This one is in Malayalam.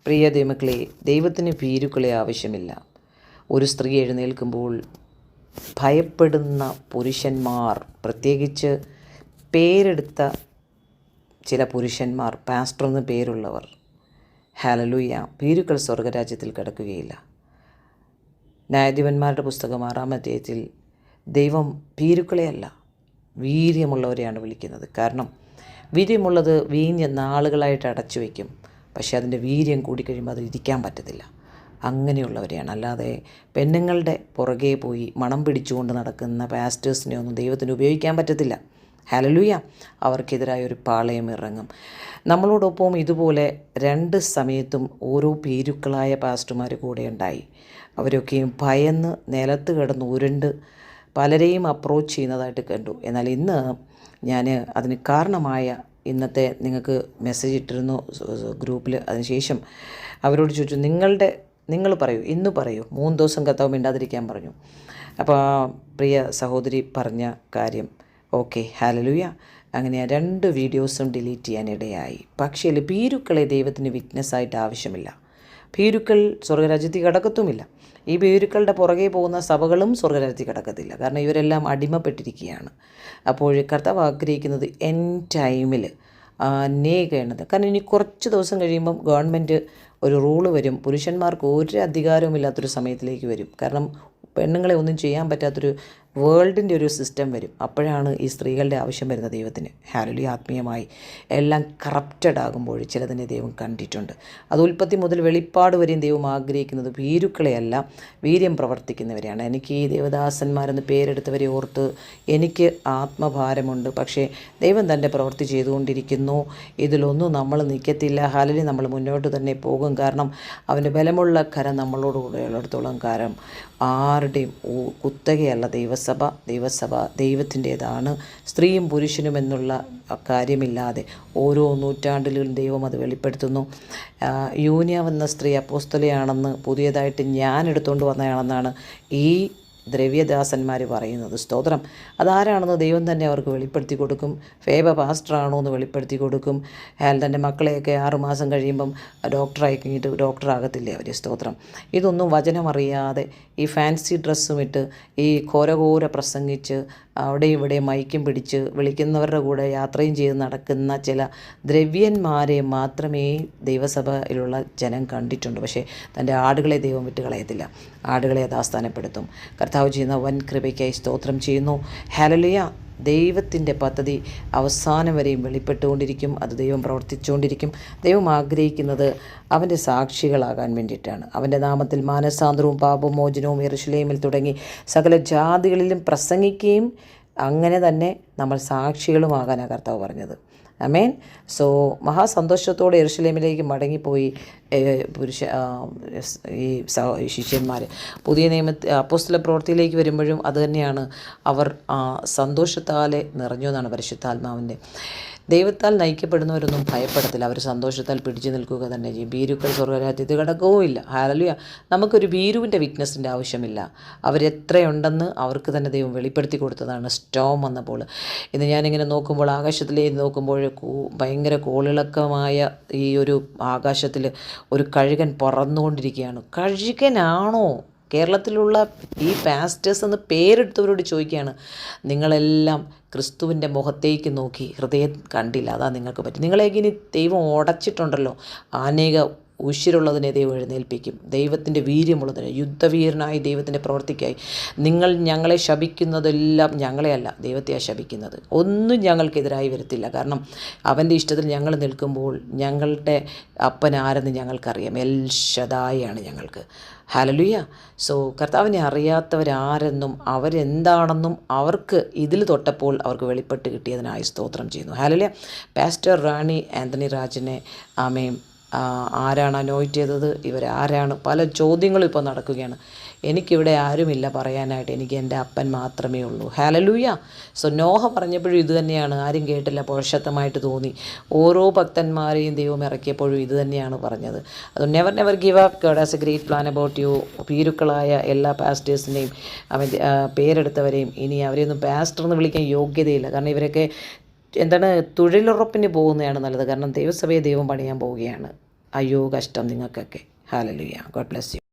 പ്രിയ ദൈവമക്കളെ, ദൈവത്തിന് ഭീരുക്കളെ ആവശ്യമില്ല. ഒരു സ്ത്രീ എഴുന്നേൽക്കുമ്പോൾ ഭയപ്പെടുന്ന പുരുഷന്മാർ, പ്രത്യേകിച്ച് പേരെടുത്ത ചില പുരുഷന്മാർ, പാസ്റ്റർ എന്ന് പേരുള്ളവർ, ഹല്ലേലൂയ, ഭീരുക്കൾ സ്വർഗരാജ്യത്തിൽ കിടക്കുകയില്ല. ന്യായാധിപന്മാരുടെ പുസ്തകം 6-ാം അധ്യായത്തിൽ ദൈവം ഭീരുക്കളെയല്ല, വീര്യമുള്ളവരെയാണ് വിളിക്കുന്നത്. കാരണം വീര്യമുള്ളത് വീഞ്ഞ് നാളുകളായിട്ട് അടച്ചു വയ്ക്കും, പക്ഷേ അതിൻ്റെ വീര്യം കൂടിക്കഴിയുമ്പോൾ അത് ഇരിക്കാൻ പറ്റത്തില്ല. അങ്ങനെയുള്ളവരെയാണ്. അല്ലാതെ പെണ്ണുങ്ങളുടെ പുറകെ പോയി മണം പിടിച്ചുകൊണ്ട് നടക്കുന്ന പാസ്റ്റേഴ്സിനെ ഒന്നും ദൈവത്തിന് ഉപയോഗിക്കാൻ പറ്റത്തില്ല. ഹല്ലേലൂയ. അവർക്കെതിരായ ഒരു പാളയം ഇറങ്ങും. നമ്മളോടൊപ്പം ഇതുപോലെ 2 സമയത്തും ഓരോ ഭീരുക്കളായ പാസ്റ്റർമാർ കൂടെ ഉണ്ടായി. അവരൊക്കെയും ഭയന്ന് നിലത്ത് കിടന്ന് ഉരുണ്ട് പലരെയും അപ്രോച്ച് ചെയ്യുന്നതായിട്ട് കണ്ടു. എന്നാൽ ഇന്ന് ഞാൻ അതിന് കാരണമായ ഇന്നത്തെ നിങ്ങൾക്ക് മെസ്സേജ് ഇട്ടിരുന്നു ഗ്രൂപ്പിൽ. അതിനുശേഷം അവരോട് ചോദിച്ചു, നിങ്ങൾ പറയൂ, ഇന്ന് പറയൂ, 3 ദിവസം കർത്താവ് മിണ്ടാതിരിക്കാൻ പറഞ്ഞു. അപ്പോൾ ആ പ്രിയ സഹോദരി പറഞ്ഞ കാര്യം ഓക്കെ, ഹല്ലേലൂയ. അങ്ങനെ 2 വീഡിയോസും ഡിലീറ്റ് ചെയ്യാനിടയായി. പക്ഷേ ഭീരുക്കളെ ദൈവത്തിന് വിറ്റ്നസ്സായിട്ട് ആവശ്യമില്ല. ഭീരുക്കൾ സ്വർഗരാജ്യത്തിൽ കിടക്കത്തുമില്ല. ഈ ഭീരുക്കളുടെ പുറകെ പോകുന്ന സഭകളും സ്വർഗരാജ്യത്തിൽ കിടക്കത്തില്ല. കാരണം ഇവരെല്ലാം അടിമപ്പെട്ടിരിക്കുകയാണ്. അപ്പോൾ കർത്താവ് ആഗ്രഹിക്കുന്നത് എൻ ടൈമിൽ അനേകമാണത്. കാരണം ഇനി കുറച്ച് ദിവസം കഴിയുമ്പം ഗവൺമെൻറ് ഒരു റൂള് വരും, പുരുഷന്മാർക്ക് ഒരു അധികാരവുമില്ലാത്തൊരു സമയത്തിലേക്ക് വരും. കാരണം പെണ്ണുങ്ങളെ ഒന്നും ചെയ്യാൻ പറ്റാത്തൊരു വേൾഡിൻ്റെ ഒരു സിസ്റ്റം വരും. അപ്പോഴാണ് ഈ സ്ത്രീകളുടെ ആവശ്യം വരുന്നത് ദൈവത്തിന്. ഹല്ലേലൂയ. ആത്മീയമായി എല്ലാം കറപ്റ്റഡ് ആകുമ്പോൾ ചിലതിനെ ദൈവം കണ്ടിട്ടുണ്ട്. അത് ഉൽപ്പത്തി മുതൽ വെളിപ്പാട് വരെയും ദൈവം ആഗ്രഹിക്കുന്നത് ഭീരുക്കളെയല്ല, വീര്യം പ്രവർത്തിക്കുന്നവരെയാണ്. എനിക്ക് ഈ ദേവദാസന്മാരെന്ന് പേരെടുത്തവരെ ഓർത്ത് എനിക്ക് ആത്മഭാരമുണ്ട്. പക്ഷേ ദൈവം തൻ്റെ പ്രവൃത്തി ചെയ്തുകൊണ്ടിരിക്കുന്നു. ഇതിലൊന്നും നമ്മൾ നിൽക്കത്തില്ല. ഹല്ലേലൂയ. നമ്മൾ മുന്നോട്ട് തന്നെ പോകും. കാരണം അവൻ്റെ ബലമുള്ള കരം നമ്മളോട് കൂടെയുള്ളിടത്തോളം കാലം ആരുടെയും കുത്തകയല്ല ദൈവസഭ ദൈവത്തിൻ്റേതാണ്. സ്ത്രീയും പുരുഷനും എന്നുള്ള കാര്യമില്ലാതെ ഓരോ നൂറ്റാണ്ടിലും ദൈവം അത് വെളിപ്പെടുത്തുന്നു. യൂനിയ എന്ന സ്ത്രീ അപ്പോസ്തലയാണെന്ന് പുതിയതായിട്ട് ഞാൻ എടുത്തുകൊണ്ട് വന്നതാണെന്നാണ് ഈ ദ്രവ്യദാസന്മാർ പറയുന്നത്. സ്തോത്രം. അതാരാണെന്ന് ദൈവം തന്നെ അവർക്ക് വെളിപ്പെടുത്തി കൊടുക്കും. ഫേബ പാസ്റ്ററാണോ എന്ന് വെളിപ്പെടുത്തി കൊടുക്കും. അയാൾ തൻ്റെ മക്കളെയൊക്കെ 6 മാസം കഴിയുമ്പം ഡോക്ടറായി കഴിഞ്ഞിട്ട് ഡോക്ടറാകത്തില്ലേ അവർ. സ്തോത്രം. ഇതൊന്നും വചനമറിയാതെ ഈ ഫാൻസി ഡ്രസ്സും ഇട്ട് ഈ ഘോരഘോര പ്രസംഗിച്ച് അവിടെ ഇവിടെ മൈക്കും പിടിച്ച് വിളിക്കുന്നവരുടെ കൂടെ യാത്രയും ചെയ്ത് നടക്കുന്ന ചില ദ്രവ്യന്മാരെ മാത്രമേ ദൈവസഭയിലുള്ള ജനം കണ്ടിട്ടുണ്ട്. പക്ഷേ തൻ്റെ ആടുകളെ ദൈവം വിട്ട് കളയത്തില്ല. ആടുകളെ യഥാസ്ഥാനപ്പെടുത്തും. കർത്താവ് ചെയ്യുന്ന വൻ കൃപയ്ക്കായി സ്തോത്രം ചെയ്യുന്നു. ഹല്ലേലൂയ. ദൈവത്തിൻ്റെ പദ്ധതി അവസാനം വരെയും വെളിപ്പെട്ടുകൊണ്ടിരിക്കും. അത് ദൈവം പ്രവർത്തിച്ചുകൊണ്ടിരിക്കും. ദൈവം ആഗ്രഹിക്കുന്നത് അവൻ്റെ സാക്ഷികളാകാൻ വേണ്ടിയിട്ടാണ്. അവൻ്റെ നാമത്തിൽ മാനസാന്തരവും പാപമോചനവും യെരൂശലേമിൽ തുടങ്ങി സകല ജാതികളിലും പ്രസംഗിക്കുകയും അങ്ങനെ തന്നെ നമ്മൾ സാക്ഷികളുമാകാനാണ് കർത്താവ് പറഞ്ഞത്. ആമേൻ. സോ മഹാസന്തോഷത്തോടെ യെരൂശലേമിലേക്ക് മടങ്ങിപ്പോയി ഈ ശിഷ്യന്മാർ. പുതിയ നിയമത്തിൽ അപ്പോസ്തല പ്രവൃത്തിയിലേക്ക് വരുമ്പോഴും അതുതന്നെയാണ്. അവർ സന്തോഷത്താലെ നിറഞ്ഞു എന്നാണ് പരിശുദ്ധാത്മാവിൻ്റെ. ദൈവത്താൽ നയിക്കപ്പെടുന്നവരൊന്നും ഭയപ്പെടത്തില്ല. അവർ സന്തോഷത്താൽ പിടിച്ചു നിൽക്കുക തന്നെ ചെയ്യും. ഭീരുക്കൾ സ്വർഗരാജ്യത്തിൽ കിടക്കുകയുമില്ല. ഹല്ലേലൂയ. നമുക്കൊരു ഭീരുവിൻ്റെ വിറ്റ്നസിൻ്റെ ആവശ്യമില്ല. അവരെത്രയുണ്ടെന്ന് അവർക്ക് തന്നെ ദൈവം വെളിപ്പെടുത്തി കൊടുത്തതാണ് സ്റ്റോം വന്നപ്പോൾ. ഇന്ന് ഞാനിങ്ങനെ നോക്കുമ്പോൾ, ആകാശത്തിലേക്ക് നോക്കുമ്പോൾ ഭയങ്കര കോളിളക്കമായ ഈ ഒരു ആകാശത്തിൽ ഒരു കഴുകൻ പറന്നുകൊണ്ടിരിക്കുകയാണ്. കഴുകനാണോ? കേരളത്തിലുള്ള ഈ പാസ്റ്റേഴ്സ് എന്ന് പേരെടുത്തവരോട് ചോദിക്കുകയാണ്, നിങ്ങളെല്ലാം ക്രിസ്തുവിൻ്റെ മുഖത്തേക്ക് നോക്കി ഹൃദയം കണ്ടില്ല, അതാ നിങ്ങൾക്ക് പറ്റും. നിങ്ങളെയൊക്കെ ഇനി ദൈവം ഉടച്ചിട്ടുണ്ടല്ലോ. അനേക ഉശിരുള്ളതിനെ ദൈവം എഴുന്നേൽപ്പിക്കും. ദൈവത്തിൻ്റെ വീര്യമുള്ളതിനെ, യുദ്ധവീരനായി ദൈവത്തിൻ്റെ പ്രവൃത്തിക്കായി. നിങ്ങൾ ഞങ്ങളെ ശപിക്കുന്നതെല്ലാം ഞങ്ങളെയല്ല, ദൈവത്തെയാണ് ശപിക്കുന്നത്. ഒന്നും ഞങ്ങൾക്കെതിരായി വരത്തില്ല. കാരണം അവൻ്റെ ഇഷ്ടത്തിൽ ഞങ്ങൾ നിൽക്കുമ്പോൾ ഞങ്ങളുടെ അപ്പൻ ആരെന്ന് ഞങ്ങൾക്കറിയാം. എൽ ശദായിയാണ് ഞങ്ങൾക്ക്. ഹല്ലേലൂയ. സോ കർത്താവിനെ അറിയാത്തവരാരെന്നും അവരെന്താണെന്നും അവർക്ക് ഇതിൽ തൊട്ടപ്പോൾ അവർക്ക് വെളിപ്പെട്ട് കിട്ടിയതിനായി സ്തോത്രം ചെയ്യുന്നു. ഹല്ലേലൂയ. പാസ്റ്റർ റാണി ആൻ്റണി രാജിനെ ആരാണ് അനോയിറ്റ് ചെയ്തത്? ഇവരാരാണ്? പല ചോദ്യങ്ങളും ഇപ്പോൾ നടക്കുകയാണ്. എനിക്കിവിടെ ആരുമില്ല പറയാനായിട്ട്, എനിക്ക് എൻ്റെ അപ്പൻ മാത്രമേ ഉള്ളൂ. ഹല്ലേലൂയ. സോ നോഹ പറഞ്ഞപ്പോഴും ഇത് തന്നെയാണ്. ആരും കേട്ടില്ല, പോഷത്വമായിട്ട് തോന്നി. ഓരോ ഭക്തന്മാരെയും ദൈവം ഇറക്കിയപ്പോഴും ഇത് തന്നെയാണ് പറഞ്ഞത്. അത് never give up. God has a great plan about you. ഭീരുക്കളായ എല്ലാ പാസ്റ്റേഴ്സിനെയും പേരെടുത്തവരെയും ഇനി അവരെയൊന്നും പാസ്റ്റർ എന്ന് വിളിക്കാൻ യോഗ്യതയില്ല. കാരണം ഇവരൊക്കെ തൊഴിലുറപ്പിന് പോകുന്നതാണ് നല്ലത്. കാരണം ദൈവസഭയെ ദൈവം പണിയാൻ പോവുകയാണ്. അയ്യോ കഷ്ടം നിങ്ങൾക്കൊക്കെ. ഹല്ലേലൂയ. God bless you.